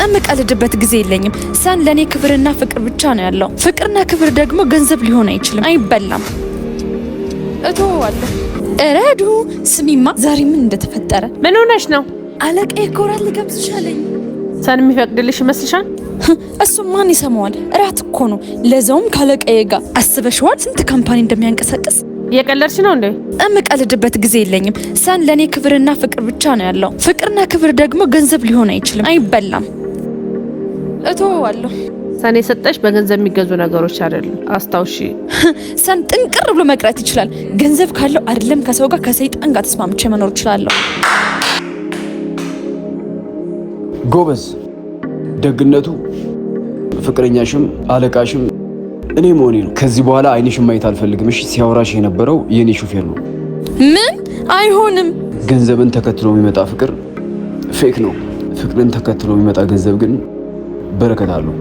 እምቀልድበት ጊዜ የለኝም። ሰን ለኔ ክብርና ፍቅር ብቻ ነው ያለው። ፍቅርና ክብር ደግሞ ገንዘብ ሊሆን አይችልም፣ አይበላም። እተወዋለሁ። እረዱ ስሚማ፣ ዛሬ ምን እንደተፈጠረ? ምን ሆነሽ ነው? አለቃዬ ኮራል ሊጋብዝሽ አለኝ። ሰን የሚፈቅድልሽ ይመስልሻል? እሱ ማን ይሰማዋል? እራት እኮ ነው፣ ለዛውም ካለቃዬ ጋር። አስበሽዋል ስንት ካምፓኒ እንደሚያንቀሳቅስ? እየቀለድሽ ነው እንዴ? እምቀልድበት ጊዜ የለኝም። ሰን ለኔ ክብርና ፍቅር ብቻ ነው ያለው። ፍቅርና ክብር ደግሞ ገንዘብ ሊሆን አይችልም፣ አይበላም። እተወዋለሁ። ሰን የሰጠሽ በገንዘብ የሚገዙ ነገሮች አይደሉም፣ አስታውሺ። ሰን ጥንቅር ብሎ መቅረት ይችላል። ገንዘብ ካለው አይደለም ከሰው ጋር ከሰይጣን ጋር ተስማምቼ መኖር እችላለሁ። ጎበዝ። ደግነቱ ፍቅረኛሽም አለቃሽም እኔ መሆኔ ነው። ከዚህ በኋላ አይንሽን ማየት አልፈልግም። እሺ? ሲያወራሽ የነበረው የኔ ሹፌር ነው። ምን? አይሆንም። ገንዘብን ተከትሎ የሚመጣ ፍቅር ፌክ ነው። ፍቅርን ተከትሎ የሚመጣ ገንዘብ ግን በረከት አለው።